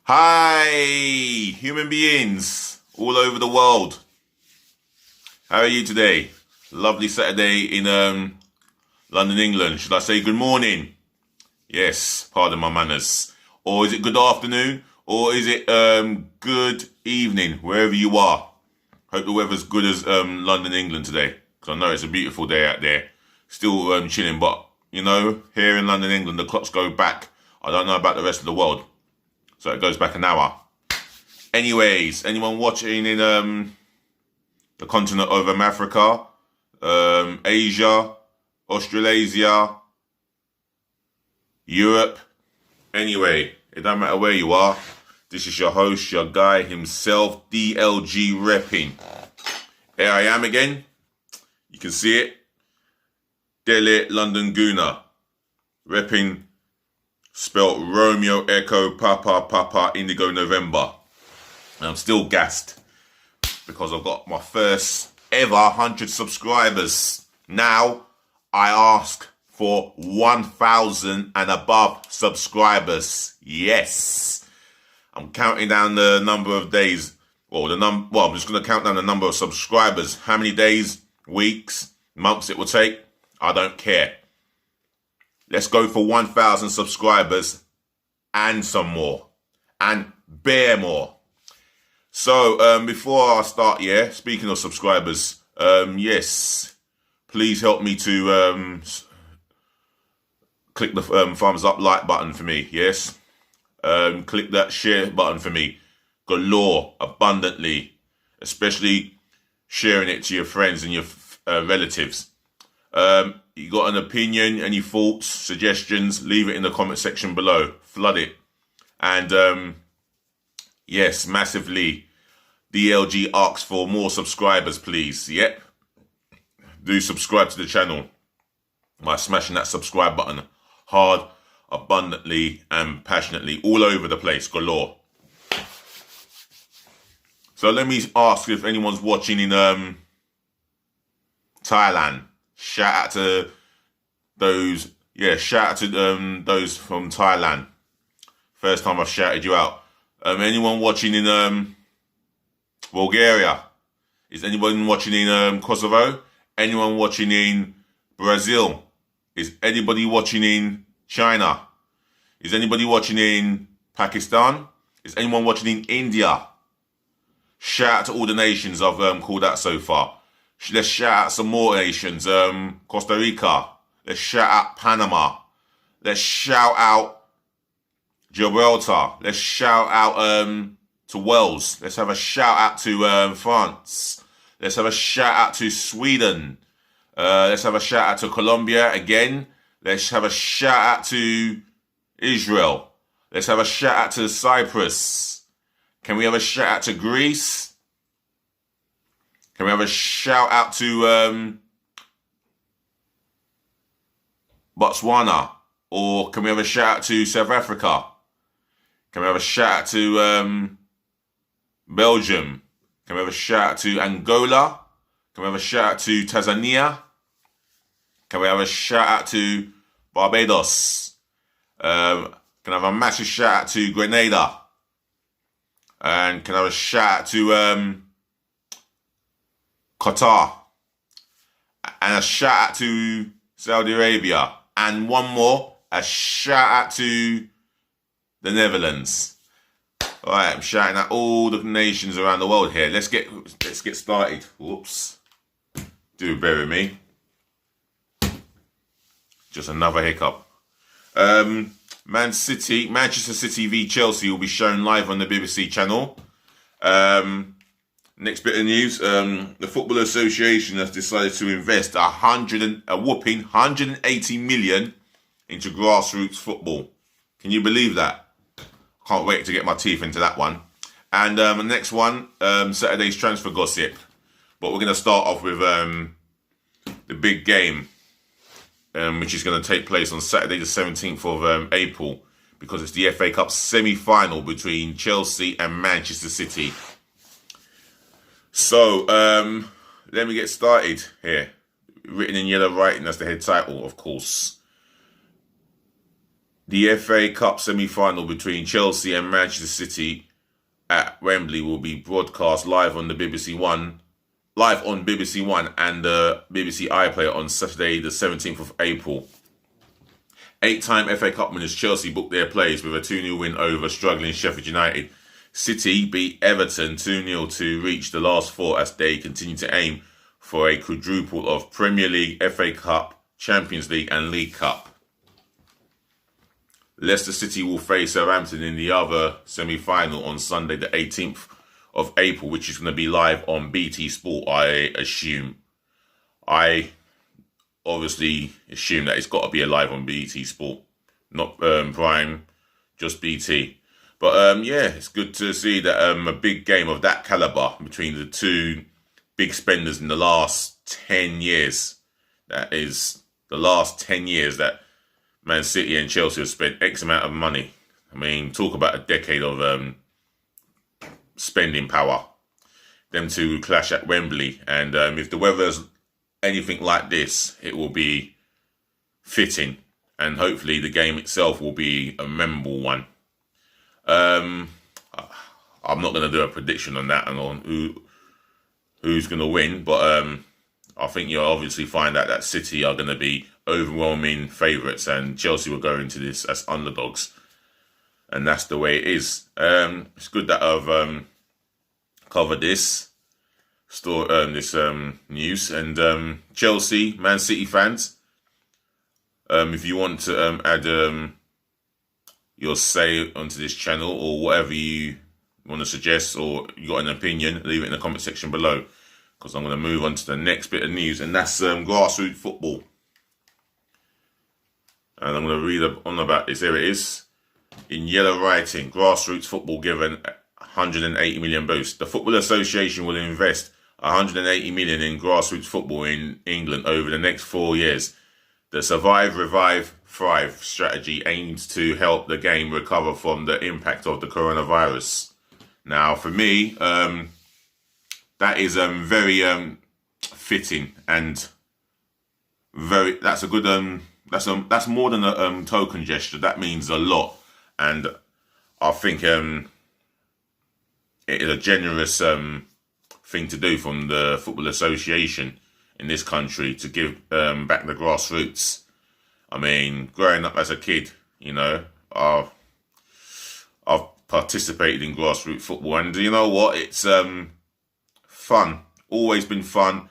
Hi, human beings all over the world. How are you today? Lovely Saturday in London, England. Should I say good morning? Yes, pardon my manners. Or is it good afternoon? Or is it good evening, wherever you are? Hope the weather's good as London, England today. Because I know it's a beautiful day out there. Still chilling, but, you know, here in London, England, the clocks go back. I don't know about the rest of the world. So it goes back an hour. Anyways, anyone watching in the continent of Africa, Asia, Australasia, Europe? Anyway, it don't matter where you are. This is your host, your guy himself, DLG Reppin. Here I am again. You can see it. Delhi, London Gooner. Reppin. Spelt Romeo, Echo, Papa, Indigo, November. And I'm still gassed because I've got my first ever 100 subscribers. Now I ask for 1,000 and above subscribers. Yes. I'm counting down the number of days. I'm just going to count down the number of subscribers. How many days, weeks, months it will take? I don't care. Let's go for 1,000 subscribers and some more. And bear more. So, before I start, speaking of subscribers, yes, please help me to click the thumbs up like button for me, yes? Click that share button for me. Galore, abundantly. Especially sharing it to your friends and your relatives. You got an opinion, any thoughts, suggestions, leave it in the comment section below. Flood it. And yes, massively, DLG asks for more subscribers, please. Yep. Do subscribe to the channel by smashing that subscribe button hard, abundantly, and passionately all over the place. Galore. So let me ask if anyone's watching in Thailand. Shout out to those, shout out to those from Thailand. First time I've shouted you out. Anyone watching in Bulgaria? Is anyone watching in Kosovo? Anyone watching in Brazil? Is anybody watching in China? Is anybody watching in Pakistan? Is anyone watching in India? Shout out to all the nations I've called out so far. Let's shout out some more nations. Costa Rica. Let's shout out Panama. Let's shout out Gibraltar. Let's shout out to Wales. Let's have a shout out to France. Let's have a shout out to Sweden. Let's have a shout out to Colombia again. Let's have a shout out to Israel. Let's have a shout out to Cyprus. Can we have a shout out to Greece? Can we have a shout out to Botswana? Or can we have a shout out to South Africa? Can we have a shout out to Belgium? Can we have a shout out to Angola? Can we have a shout out to Tanzania? Can we have a shout out to Barbados? Can I have a massive shout out to Grenada? And can I have a shout out to Qatar, and a shout out to Saudi Arabia, and one more, a shout out to the Netherlands. All right, I'm shouting out all the nations around the world here. Let's get started. Whoops, do bear with me. Just another hiccup. Manchester City v Chelsea will be shown live on the BBC channel. Next bit of news, the Football Association has decided to invest a whopping 180 million into grassroots football. Can you believe that? Can't wait to get my teeth into that one. And the next one, Saturday's transfer gossip. But we're going to start off with the big game, which is going to take place on Saturday the 17th of April, because it's the FA Cup semi-final between Chelsea and Manchester City. So, let me get started here. Written in yellow writing, that's the head title, of course. The FA Cup semi-final between Chelsea and Manchester City at Wembley will be broadcast live on BBC One and the BBC iPlayer on Saturday the 17th of April. 8-time FA Cup winners Chelsea booked their place with a 2-0 win over struggling Sheffield United. City beat Everton 2-0 to reach the last four as they continue to aim for a quadruple of Premier League, FA Cup, Champions League and League Cup. Leicester City will face Southampton in the other semi-final on Sunday the 18th of April, which is going to be live on BT Sport, I assume. I obviously assume that it's got to be live on BT Sport, not Prime, just BT. But yeah, it's good to see that a big game of that calibre between the two big spenders in the last 10 years. That is the last 10 years that Man City and Chelsea have spent X amount of money. I mean, talk about a decade of spending power. Them two clash at Wembley. And if the weather's anything like this, it will be fitting. And hopefully the game itself will be a memorable one. I'm not going to do a prediction on that and on who's going to win. But I think you'll obviously find out that City are going to be overwhelming favourites and Chelsea will go into this as underdogs. And that's the way it is. It's good that I've covered this news. And Chelsea, Man City fans, if you want to add your say onto this channel or whatever you want to suggest or you got an opinion, leave it in the comment section below. Because I'm going to move on to the next bit of news, and that's grassroots football. And I'm going to read on about this. Here it is. In yellow writing, grassroots football given 180 million boost. The Football Association will invest 180 million in grassroots football in England over the next 4 years. The Survive, Revive, Thrive strategy aims to help the game recover from the impact of the coronavirus. Now, for me, that is very fitting and that's a good that's more than a token gesture. That means a lot, and I think it is a generous thing to do from the Football Association in this country to give back the grassroots. I mean, growing up as a kid, you know, I've participated in grassroots football, and you know what? It's fun. Always been fun.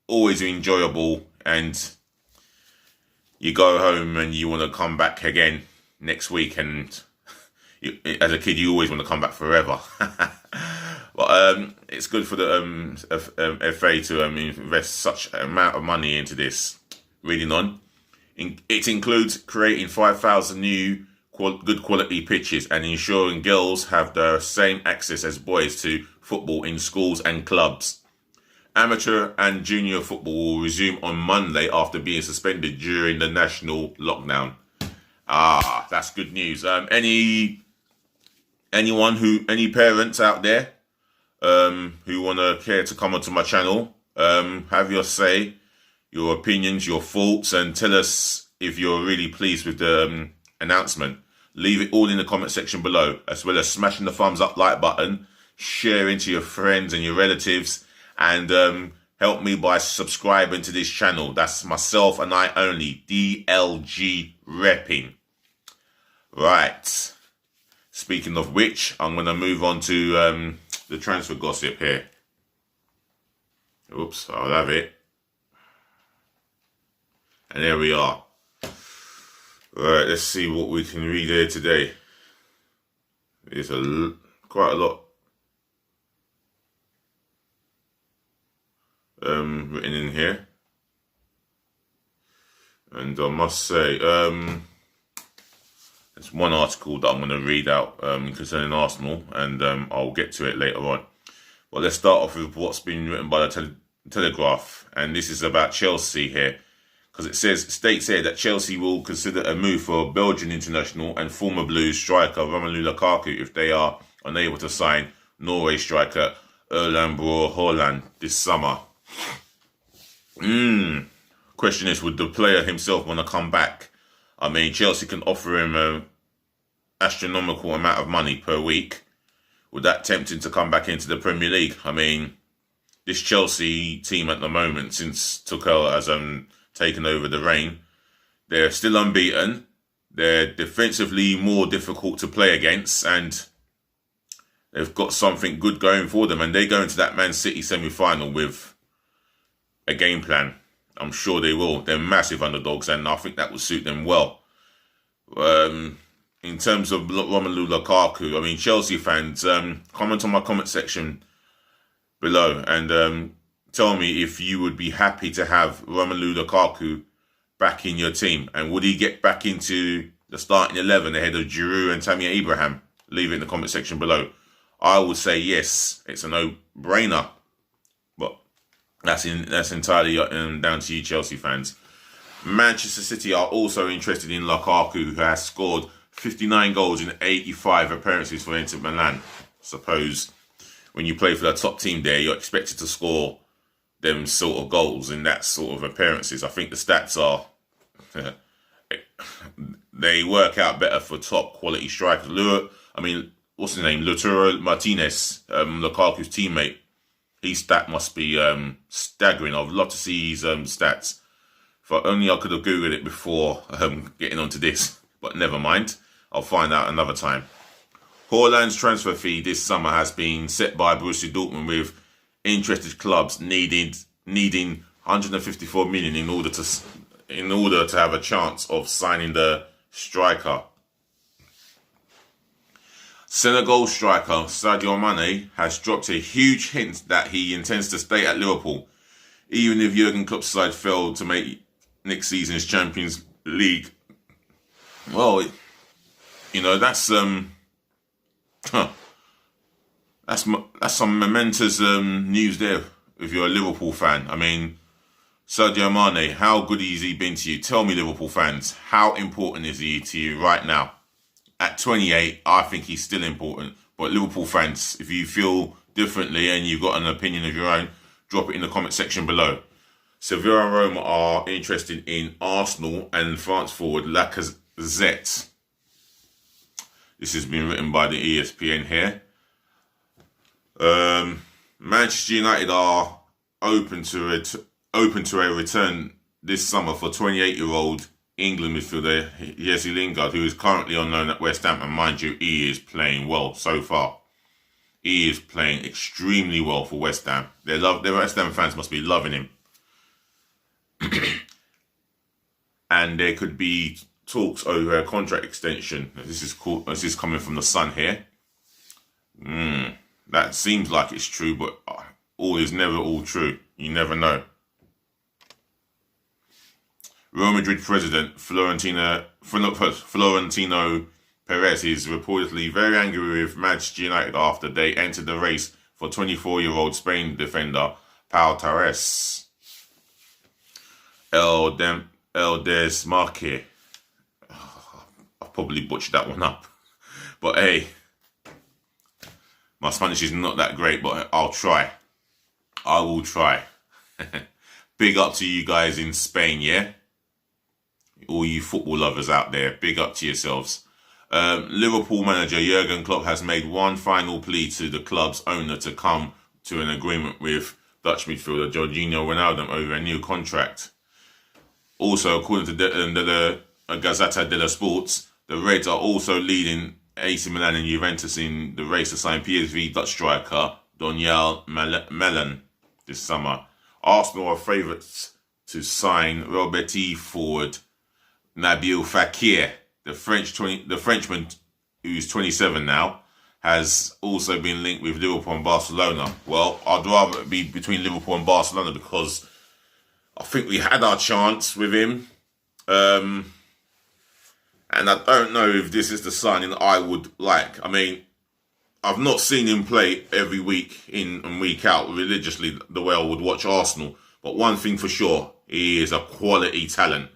Always enjoyable, and you go home and you want to come back again next week, and as a kid you always want to come back forever. But it's good for the FA to invest such an amount of money into this. Reading on, it includes creating 5,000 new good quality pitches and ensuring girls have the same access as boys to football in schools and clubs. Amateur and junior football will resume on Monday after being suspended during the national lockdown. That's good news. Any parents out there who want to care to come onto my channel, have your say, your opinions, your thoughts, and tell us if you're really pleased with the announcement. Leave it all in the comment section below, as well as smashing the thumbs up like button, sharing to your friends and your relatives, and help me by subscribing to this channel. That's myself and I only, DLG Reppin. Right. Speaking of which, I'm going to move on to the transfer gossip here. Oops, I'll have it. And there we are. Right, let's see what we can read here today. There's quite a lot written in here, and I must say there's one article that I'm going to read out concerning Arsenal, and I'll get to it later on. But let's start off with what's been written by the Telegraph, and this is about Chelsea here, because it states here that Chelsea will consider a move for Belgian international and former Blues striker Romelu Lukaku if they are unable to sign Norway striker Erland Braut Haaland this summer. Question is, would the player himself want to come back I mean, Chelsea can offer him an astronomical amount of money per week. Would that tempt him to come back into the Premier League? I mean, this Chelsea team at the moment, since Tuchel has taken over the reign, they're still unbeaten. They're defensively more difficult to play against, and they've got something good going for them. And they go into that Man City semi-final with a game plan. I'm sure they will. They're massive underdogs, and I think that will suit them well. In terms of Romelu Lukaku, I mean, Chelsea fans, comment on my comment section below and tell me if you would be happy to have Romelu Lukaku back in your team, and would he get back into the starting 11 ahead of Giroud and Tammy Abraham? Leave it in the comment section below. I would say yes. It's a no-brainer, but that's entirely down to you, Chelsea fans. Manchester City are also interested in Lukaku, who has scored 59 goals in 85 appearances for Inter Milan. Suppose when you play for the top team there, you're expected to score them sort of goals in that sort of appearances. I think the stats are, they work out better for top quality strikers. What's his name? Lautaro Martinez, Lukaku's teammate. His stat must be staggering. I'd love to see his stats. If only I could have Googled it before getting onto this. But never mind. I'll find out another time. Haaland's transfer fee this summer has been set by Borussia Dortmund, with interested clubs needing 154 million in order to have a chance of signing the striker. Senegal striker Sadio Mane has dropped a huge hint that he intends to stay at Liverpool, even if Jurgen Klopp's side failed to make next season's Champions League. Well, that's some momentous news there if you're a Liverpool fan. I mean, Sadio Mane, how good has he been to you? Tell me, Liverpool fans, how important is he to you right now? At 28, I think he's still important. But Liverpool fans, if you feel differently and you've got an opinion of your own, drop it in the comment section below. Sevilla and Roma are interested in Arsenal and France forward Lacazette. This has been written by the ESPN here. Manchester United are open to a return this summer for 28-year-old England midfielder Jesse Lingard, who is currently on loan at West Ham, and mind you, he is playing well so far. He is playing extremely well for West Ham. Their West Ham fans must be loving him. And there could be talks over a contract extension. This is coming from the Sun here. That seems like it's true, but all is never all true. You never know. Real Madrid president Florentino Perez is reportedly very angry with Manchester United after they entered the race for 24-year-old Spain defender Pau Torres. El Desmarque. I've probably butchered that one up. But hey, my Spanish is not that great, but I'll try. I will try. Big up to you guys in Spain, yeah? All you football lovers out there, big up to yourselves. Liverpool manager Jurgen Klopp has made one final plea to the club's owner to come to an agreement with Dutch midfielder Jorginho Wijnaldum over a new contract. Also, according to the Gazzetta dello Sport, the Reds are also leading AC Milan and Juventus in the race to sign PSV Dutch striker Donyell Malen this summer. Arsenal are favourites to sign Real Betis forward Nabil Fekir. The Frenchman, who's 27 now, has also been linked with Liverpool and Barcelona. Well, I'd rather it be between Liverpool and Barcelona because I think we had our chance with him. And I don't know if this is the signing I would like. I mean, I've not seen him play every week in and week out religiously the way I would watch Arsenal. But one thing for sure, he is a quality talent.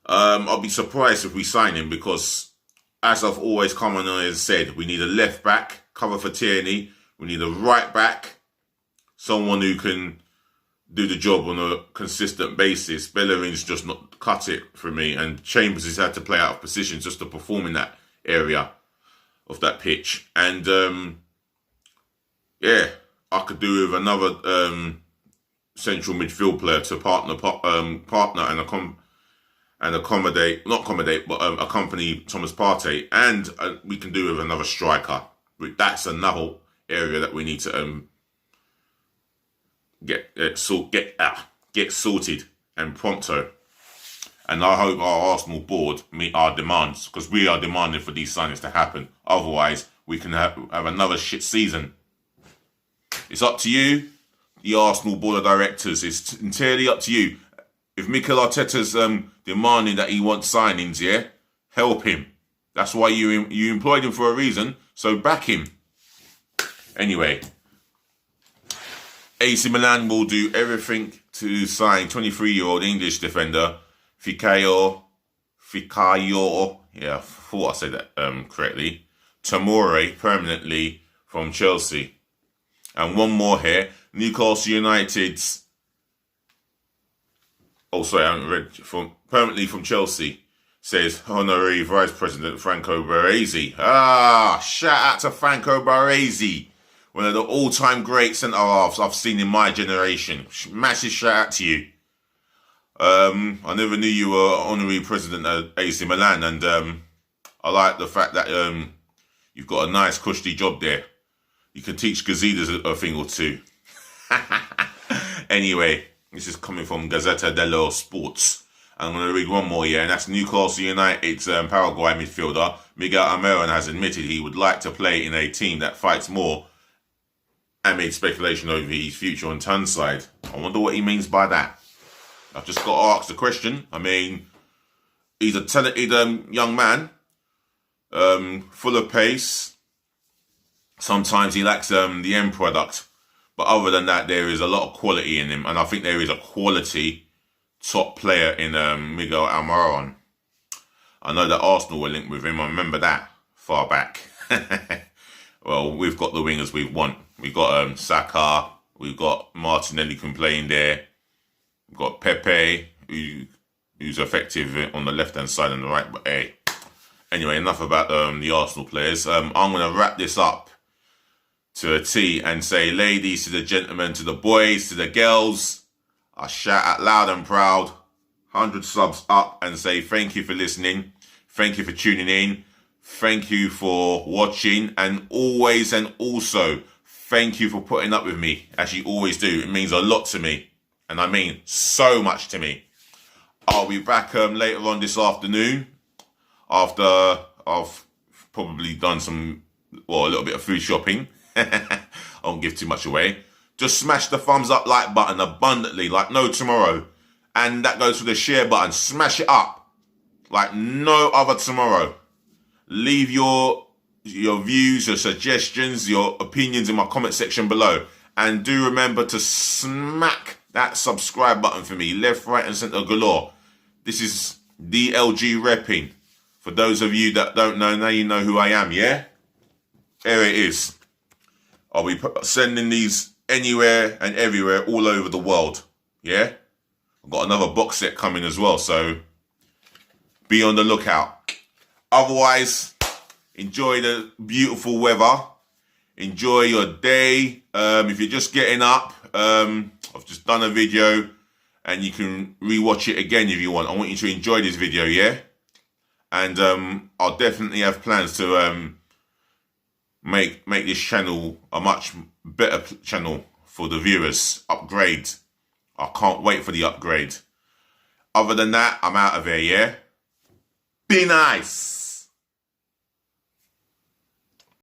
I'll be surprised if we sign him because, as I've always come on and said, we need a left back, cover for Tierney. We need a right back, someone who can do the job on a consistent basis. Bellerin's just not cut it for me, and Chambers has had to play out of position just to perform in that area of that pitch. And yeah, I could do with another central midfield player to partner and accompany Thomas Partey, and we can do with another striker. That's another area that we need to get sorted and pronto. And I hope our Arsenal board meet our demands, because we are demanding for these signings to happen. Otherwise, we can have another shit season. It's up to you, the Arsenal board of directors. It's entirely up to you. If Mikel Arteta's demanding that he wants signings, yeah, help him. That's why you employed him for a reason, so back him. Anyway, AC Milan will do everything to sign 23-year-old English defender Fikayo, yeah, I thought I said that correctly, Tomori permanently from Chelsea. And one more here, Newcastle United's, I haven't read, permanently from Chelsea, says Honorary Vice President Franco Baresi. Shout out to Franco Baresi, one of the all-time great centre-halves I've seen in my generation. Massive shout out to you. I never knew you were Honorary President at AC Milan, and I like the fact that you've got a nice cushy job there. You can teach Gazidas a thing or two. Anyway, this is coming from Gazzetta dello Sports. I'm going to read one more, and that's Newcastle United's Paraguay midfielder Miguel Almiron has admitted he would like to play in a team that fights more, and made speculation over his future on Turnside. I wonder what he means by that. I've just got to ask the question. I mean, he's a talented young man, full of pace. Sometimes he lacks the end product. But other than that, there is a lot of quality in him. And I think there is a quality top player in Miguel Almiron. I know that Arsenal were linked with him. I remember that far back. Well, we've got the wingers we want. We've got Saka. We've got Martinelli can play in there. We've got Pepe, who's effective on the left-hand side and the right. But hey, anyway, enough about the Arsenal players. I'm going to wrap this up to a T and say, ladies to the gentlemen, to the boys, to the girls, I shout out loud and proud, 100 subs up, and say thank you for listening. Thank you for tuning in. Thank you for watching, and always and also thank you for putting up with me, as you always do. It means a lot to me, and I mean so much to me. I'll be back later on this afternoon after I've probably done a little bit of food shopping. I won't give too much away. Just smash the thumbs up like button abundantly, like no tomorrow. And that goes for the share button. Smash it up like no other tomorrow. Leave your views, your suggestions, your opinions in my comment section below. And do remember to smack that subscribe button for me. Left, right and centre galore. This is DLG Reppin. For those of you that don't know, now you know who I am, yeah? There it is. I'll be sending these anywhere and everywhere all over the world, yeah? I've got another box set coming as well, so be on the lookout. Otherwise, enjoy the beautiful weather. Enjoy your day. If you're just getting up, I've just done a video and you can rewatch it again if you want. I want you to enjoy this video, yeah? And I'll definitely have plans to make this channel a much better channel for the viewers. Upgrade. I can't wait for the upgrade. Other than that, I'm out of here, yeah? Be nice.